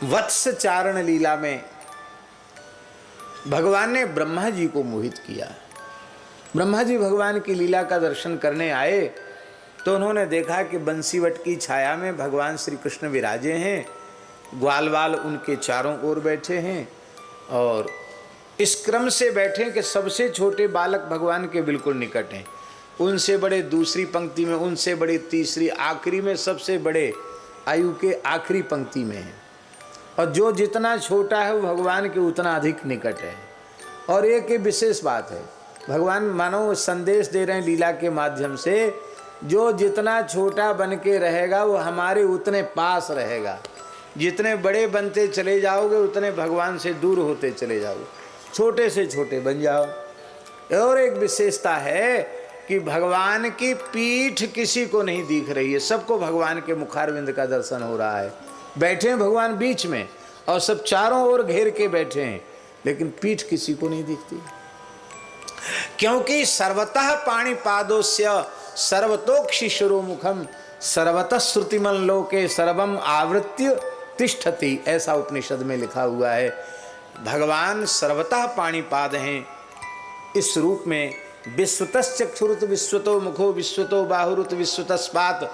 वत्स चारण लीला में भगवान ने ब्रह्मा जी को मोहित किया। ब्रह्मा जी भगवान की लीला का दर्शन करने आए तो उन्होंने देखा कि बंसीवट की छाया में भगवान श्री कृष्ण विराजे हैं, ग्वाल वाल उनके चारों ओर बैठे हैं और इस क्रम से बैठे कि सबसे छोटे बालक भगवान के बिल्कुल निकट हैं, उनसे बड़े दूसरी पंक्ति में, उनसे बड़े तीसरी, आखिरी में सबसे बड़े आयु के आखिरी पंक्ति में है और जो जितना छोटा है वो भगवान के उतना अधिक निकट है। और एक विशेष बात है, भगवान मानो संदेश दे रहे हैं लीला के माध्यम से, जो जितना छोटा बन के रहेगा वो हमारे उतने पास रहेगा, जितने बड़े बनते चले जाओगे उतने भगवान से दूर होते चले जाओगे, छोटे से छोटे बन जाओ। और एक विशेषता है कि भगवान की पीठ किसी को नहीं दिख रही है, सबको भगवान के मुखारविंद का दर्शन हो रहा है। बैठे हैं भगवान बीच में और सब चारों ओर घेर के बैठे हैं, लेकिन पीठ किसी को नहीं दिखती, क्योंकि सर्वतः पाणिपादोस्य सर्वतोक्षि शिरोमुखम सर्वतः श्रुतिमल लोके सर्वम आवृत्य तिष्ठति, ऐसा उपनिषद में लिखा हुआ है। भगवान सर्वतः पाणिपाद हैं। इस रूप में विश्वतश्चक्षुरुत विश्वतो मुखो विश्वतो बाहुरुत विश्वतस्पात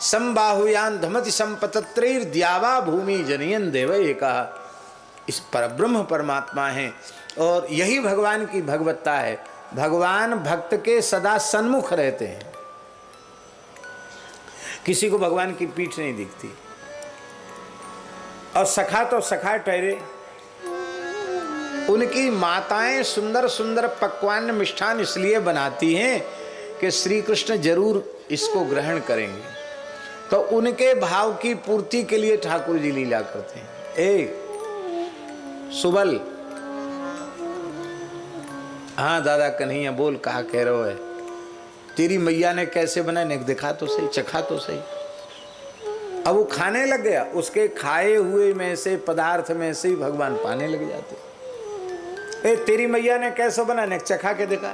संबाहुयान धमति संपतत्रैर्द्यावा भूमि जनयन देव एका, इस परब्रह्म परमात्मा हैं और यही भगवान की भगवत्ता है। भगवान भक्त के सदा सन्मुख रहते हैं, किसी को भगवान की पीठ नहीं दिखती। और सखा तो सखा ठहरे, उनकी माताएं सुंदर सुंदर पकवान मिष्ठान इसलिए बनाती हैं कि श्री कृष्ण जरूर इसको ग्रहण करेंगे, तो उनके भाव की पूर्ति के लिए ठाकुर जी लीला करते हैं। सुबल, हाँ दादा कन्हैया बोल, कहा कह रहे हो है, तेरी मैया ने कैसे बनाया, दिखा तो सही, चखा तो सही। अब वो खाने लग गया, उसके खाए हुए में से पदार्थ में से ही भगवान पाने लग जाते। तेरी मैया ने कैसे बनाया, चखा के देखा।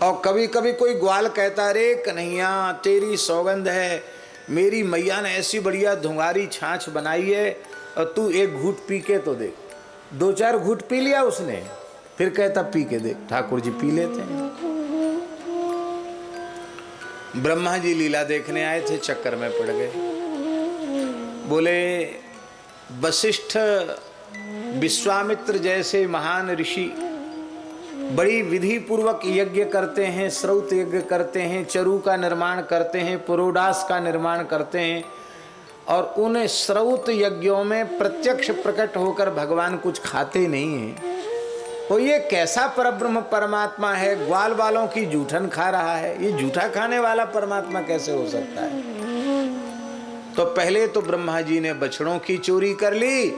और कभी कभी कोई ग्वाल कहता, रे कन्हैया तेरी सौगंध है, मेरी मैया ने ऐसी बढ़िया धुंगारी छाछ बनाई है और तू एक घूट पी के तो देख। 2-4 घूट पी लिया उसने, फिर कहता पी के देख। ठाकुर जी पी लेते हैं। ब्रह्मा जी लीला देखने आए थे, चक्कर में पड़ गए। बोले वशिष्ठ विश्वामित्र जैसे महान ऋषि बड़ी विधि पूर्वक यज्ञ करते हैं, श्रौत यज्ञ करते हैं, चरु का निर्माण करते हैं, पुरोडास का निर्माण करते हैं और उन श्रौत यज्ञों में प्रत्यक्ष प्रकट होकर भगवान कुछ खाते नहीं हैं। तो ये कैसा परब्रह्म परमात्मा है, ग्वाल वालों की जूठन खा रहा है, ये जूठा खाने वाला परमात्मा कैसे हो सकता है। तो पहले तो ब्रह्मा जी ने बछड़ों की चोरी कर ली,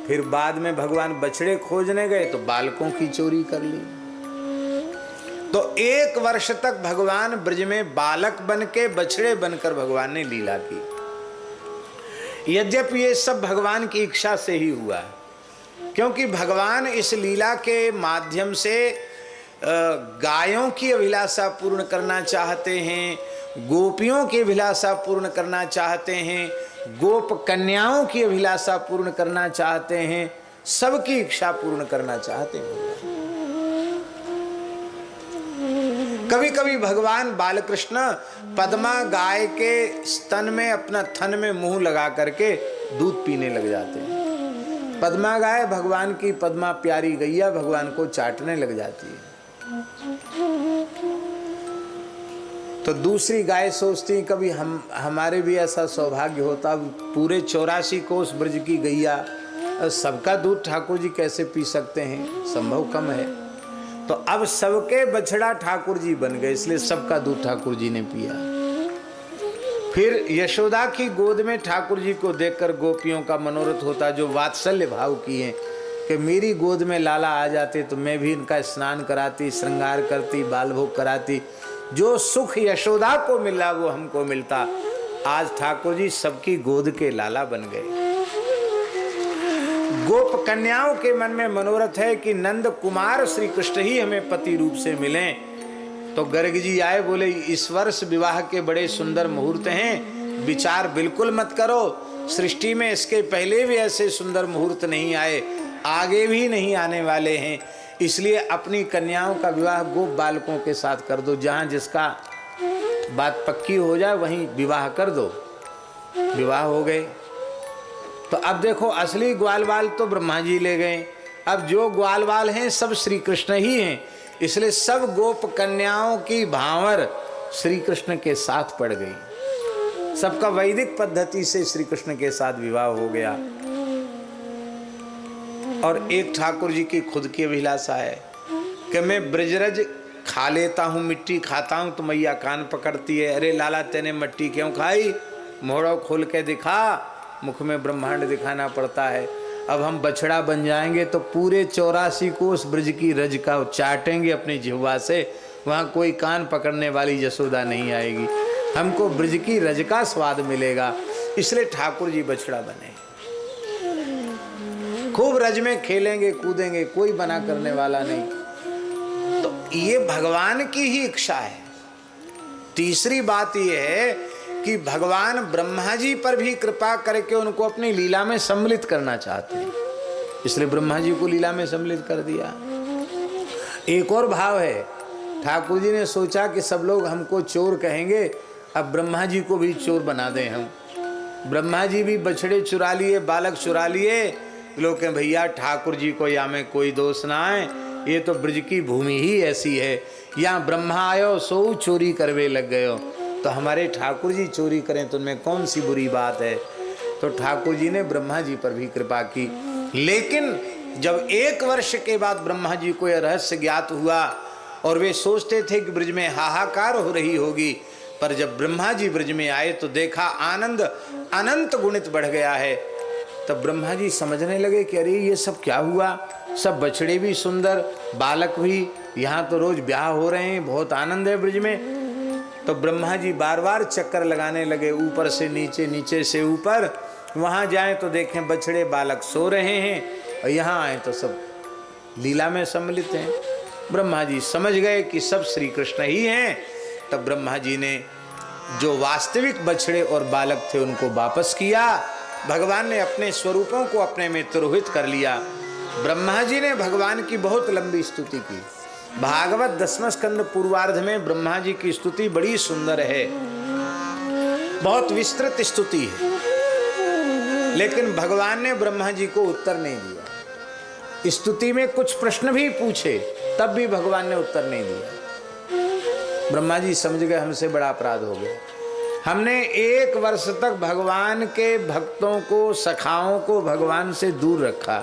फिर बाद में भगवान बछड़े खोजने गए तो बालकों की चोरी कर ली। तो 1 वर्ष तक भगवान ब्रज में बालक बन के, बछड़े बनकर भगवान ने लीला की। यद्यपि ये सब भगवान की इच्छा से ही हुआ, क्योंकि भगवान इस लीला के माध्यम से गायों की अभिलाषा पूर्ण करना चाहते हैं, गोपियों की अभिलाषा पूर्ण करना चाहते हैं, गोप कन्याओं की अभिलाषा पूर्ण करना चाहते हैं, सबकी इच्छा पूर्ण करना चाहते हैं। कभी कभी भगवान बालकृष्ण पद्मा गाय के स्तन में अपना थन में मुंह लगा करके दूध पीने लग जाते हैं। पद्मा गाय भगवान की, पद्मा प्यारी गैया भगवान को चाटने लग जाती है। तो दूसरी गाय सोचती कभी हमारे भी ऐसा सौभाग्य होता, पूरे 84 कोस ब्रज की गैया, सबका दूध ठाकुर जी कैसे पी सकते हैं, संभव कम है। तो अब सबके बछड़ा ठाकुर जी बन गए, इसलिए सबका दूध ठाकुर जी ने पिया। फिर यशोदा की गोद में ठाकुर जी को देखकर गोपियों का मनोरथ होता, जो वात्सल्य भाव किए कि मेरी गोद में लाला आ जाते तो मैं भी इनका स्नान कराती, श्रृंगार करती, बाल भोग कराती। जो सुख यशोदा को मिला वो हमको मिलता। आज ठाकुर जी सबकी गोद के लाला बन गए। गोप कन्याओं के मन में मनोरथ है कि नंद कुमार श्री कृष्ण ही हमें पति रूप से मिलें। तो गर्ग जी आए, बोले इस वर्ष विवाह के बड़े सुंदर मुहूर्त हैं, विचार बिल्कुल मत करो, सृष्टि में इसके पहले भी ऐसे सुंदर मुहूर्त नहीं आए, आगे भी नहीं आने वाले हैं। इसलिए अपनी कन्याओं का विवाह गोप बालकों के साथ कर दो, जहाँ जिसका बात पक्की हो जाए वहीं विवाह कर दो। विवाह हो गए। तो अब देखो असली ग्वाल बाल तो ब्रह्मा जी ले गए, अब जो ग्वाल बाल हैं सब श्री कृष्ण ही हैं। इसलिए सब गोप कन्याओं की भांवर श्री कृष्ण के साथ पड़ गई। सबका वैदिक पद्धति से श्री कृष्ण के साथ विवाह हो गया। और एक ठाकुर जी की खुद की अभिलाषा है कि मैं ब्रजरज खा लेता हूँ, मिट्टी खाता हूँ, तो मैया कान पकड़ती है, अरे लाला तेने मिट्टी क्यों खाई, मोहड़ा खोल के दिखा। मुख में ब्रह्मांड दिखाना पड़ता है। अब हम बछड़ा बन जाएंगे तो पूरे 84 कोस ब्रज की रज का चाटेंगे अपनी जिह्वा से, वहाँ कोई कान पकड़ने वाली यशोदा नहीं आएगी, हमको ब्रज की रज का स्वाद मिलेगा। इसलिए ठाकुर जी बछड़ा बने, खूब रज में खेलेंगे कूदेंगे, कोई बना करने वाला नहीं। तो ये भगवान की ही इच्छा है। तीसरी बात यह है कि भगवान ब्रह्मा जी पर भी कृपा करके उनको अपनी लीला में सम्मिलित करना चाहते हैं, इसलिए ब्रह्मा जी को लीला में सम्मिलित कर दिया। एक और भाव है, ठाकुर जी ने सोचा कि सब लोग हमको चोर कहेंगे, अब ब्रह्मा जी को भी चोर बना दें हम। ब्रह्मा जी भी बछड़े चुरा लिए, बालक चुरा लिए। लोग कहें भैया ठाकुर जी को या में कोई दोष ना है, ये तो ब्रज की भूमि ही ऐसी है, यहाँ ब्रह्मा आयो सो चोरी करवे लग गयो, तो हमारे ठाकुर जी चोरी करें तो उनमें कौन सी बुरी बात है। तो ठाकुर जी ने ब्रह्मा जी पर भी कृपा की। लेकिन जब 1 वर्ष के बाद ब्रह्मा जी को यह रहस्य ज्ञात हुआ और वे सोचते थे कि ब्रज में हाहाकार हो रही होगी, पर जब ब्रह्मा जी ब्रज में आए तो देखा आनंद अनंत गुणित बढ़ गया है। तब ब्रह्मा जी समझने लगे कि अरे ये सब क्या हुआ, सब बछड़े भी सुंदर, बालक भी, यहाँ तो रोज ब्याह हो रहे हैं, बहुत आनंद है ब्रज में। तो ब्रह्मा जी बार बार चक्कर लगाने लगे, ऊपर से नीचे, नीचे से ऊपर। वहाँ जाएं तो देखें बछड़े बालक सो रहे हैं, और यहाँ आए तो सब लीला में सम्मिलित हैं। ब्रह्मा जी समझ गए कि सब श्री कृष्ण ही हैं। तब ब्रह्मा जी ने जो वास्तविक बछड़े और बालक थे उनको वापस किया। भगवान ने अपने स्वरूपों को अपने में तिरोहित कर लिया। ब्रह्मा जी ने भगवान की बहुत लंबी स्तुति की। भागवत 10वें स्कंद पूर्वार्ध में ब्रह्मा जी की स्तुति बड़ी सुंदर है, बहुत विस्तृत स्तुति है। लेकिन भगवान ने ब्रह्मा जी को उत्तर नहीं दिया। स्तुति में कुछ प्रश्न भी पूछे, तब भी भगवान ने उत्तर नहीं दिया। ब्रह्मा जी समझ गए हमसे बड़ा अपराध हो गया, हमने 1 वर्ष तक भगवान के भक्तों को, सखाओं को भगवान से दूर रखा,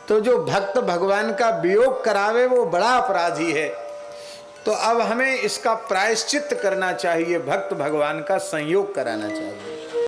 तो जो भक्त भगवान का वियोग करावे वो बड़ा अपराधी है। तो अब हमें इसका प्रायश्चित करना चाहिए, भक्त भगवान का संयोग कराना चाहिए।